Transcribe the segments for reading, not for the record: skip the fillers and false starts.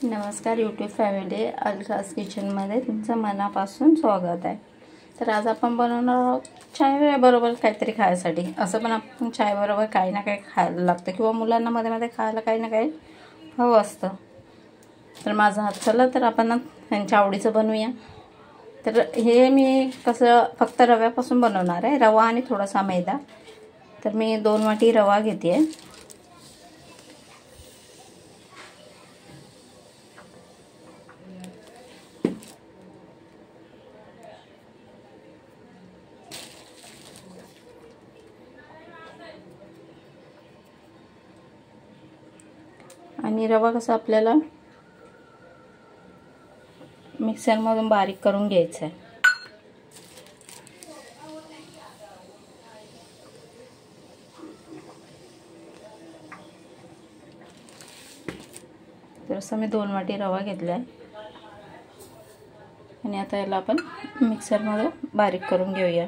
नमस्कार YouTube family, अलकाज किचनमध्ये तुमचं मनापासून स्वागत आहे। तर आज आपण बनवणार आहोत चायबरोबर काहीतरी खायसाठी। असं पण आपण चायबरोबर काही ना काही खायला लागतं किंवा मुलांना मध्ये मध्ये खायला काही ना काही हवं असतं। तर माझा हात चला तर आपण त्यांच्या आवडीचं बनवूया। तर हे मी कसं फक्त रव्यापासून बनवणार आहे, रवा आणि थोडासा मैदा। तर मी 2 वाटी रवा घेते आहे। आणि रवा कसा आपल्याला मिक्सरमधून बारीक करून घ्यायचा आहे। तर असं मी 2 वाटी रवा घेतला आहे आणि आता याला आपण मिक्सरमध्ये बारीक करून घेऊया।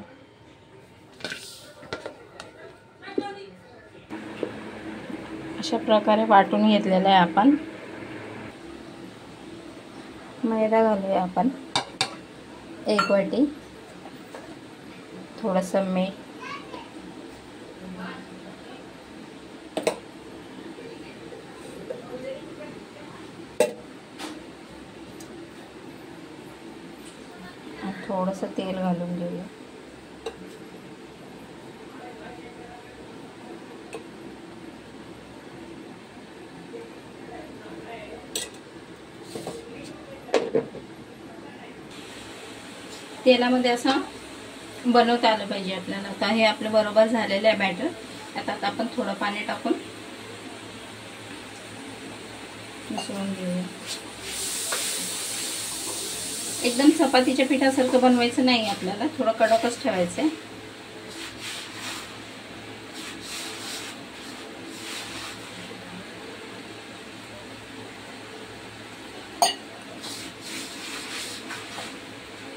अशा प्रकारे वाटून घेतलेला आहे आपण। मैदा घालूया आपण 1 वाटी, थोडंसं मीठ, थोडंसं तेल घालून घेऊया। तेलामध्ये असं बनवता आलं पाहिजे आपल्याला। आता हे आपलं बरोबर झालेलं आहे बॅटर। आता आपण थोडं पाणी टाकून मिसळून घेऊया। एकदम चपातीच्या पिठासारखं बनवायचं नाही आपल्याला, थोडं कडकच ठेवायचं आहे।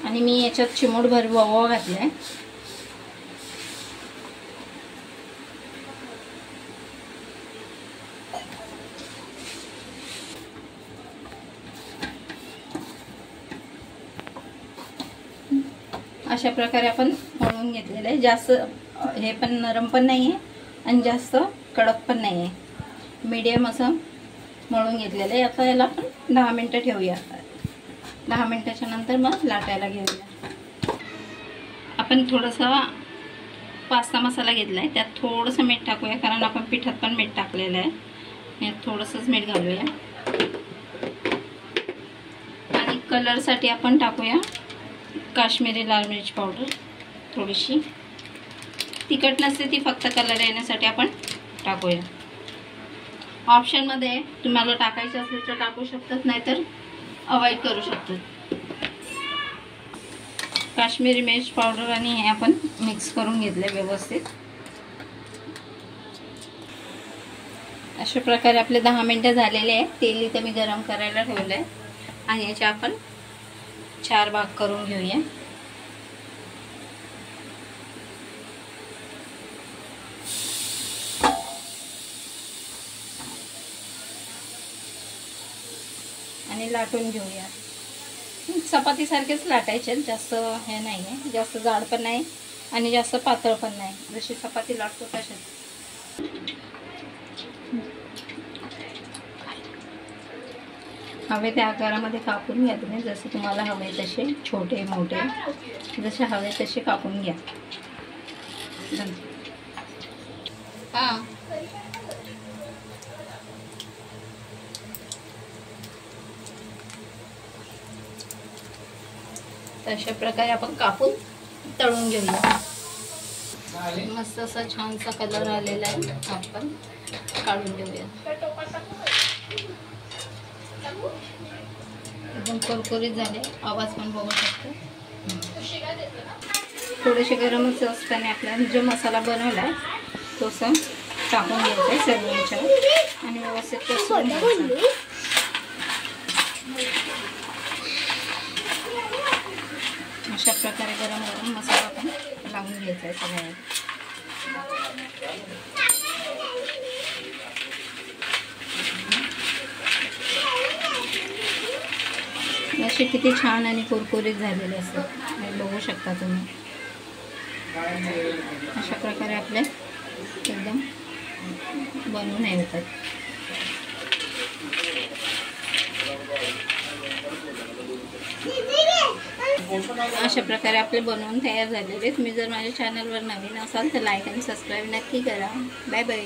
आणि मी याच्यात चिमूटभर ओवा घातलाय। अशा प्रकारे आपण मळून घेतलेलं आहे। जास्त हे पण नरम पण नाही आहे आणि जास्त कडक पण नाही आहे, मीडियम असं मळून घेतलेलं आहे। आता याला आपण 10 मिनिटं ठेवूया। 10 मिनिटाच्या नंतर मग लाटायला घेऊया। आपण थोडासा पास्ता मसाला घेतला आहे, त्यात थोडंसं मीठ टाकूया, कारण आपण पिठात पण मीठ टाकलेलं आहे। यात थोडंसंच मीठ घालूया आणि कलरसाठी आपण टाकूया काश्मीरी लाल मिरची पावडर। थोडीशी तिखट नसते ती, फक्त कलर येण्यासाठी आपण टाकूया। ऑप्शनमध्ये तुम्हाला टाकायचं असेल तर टाकू शकतात, नाहीतर अवॉइड करू शकतात। काश्मीरी मिरची पावडर आणि हे आपण मिक्स करून घेतले व्यवस्थित। अशा प्रकारे आपले 10 मिनिटं झालेले आहेत। तेल इथे मी गरम करायला ठेवलं आहे आणि याचे आपण 4 भाग करून घेऊया। आणि लाटून घेऊया। चपाती सारखेच लाटायचे, जास्त हे नाही आहे, जास्त जाड पण नाही आणि जास्त पातळ पण नाही, जशी चपाती लाटतो तशीच। हवे त्या आकारामध्ये कापून घ्या तुम्ही, जसे तुम्हाला हवे तसे, छोटे मोठे जसे हवे तसे कापून घ्या। हां, अशा प्रकारे आपण कापून तळून घेऊया। मस्त असा छानसा कलर आलेला आहे, आपण काढून घेऊया। एकदम कुरकुरीत झाले, आवाज पण बघू शकतो। थोडेसे गरमच असताना आपल्याला जो मसाला बनवला आहे तो टाकून घ्यायचा आहे सर्वांच्या आणि व्यवस्थित करून घ्यायचा। अशा प्रकारे गरम गरम मसाला आपण लावून घ्यायचा आहे सगळ्यांना। असे किती छान आणि कुरकुरीत झालेले असतात, हे बघू शकता तुम्ही. अशा प्रकारे आपले एकदम बनवून हे होतात. अशा प्रकारे आपले बनवून तयार झालेले. तुम्ही जर माझ्या चॅनलवर नवीन असाल तर लाईक आणि सबस्क्राईब नक्की करा. Bye bye.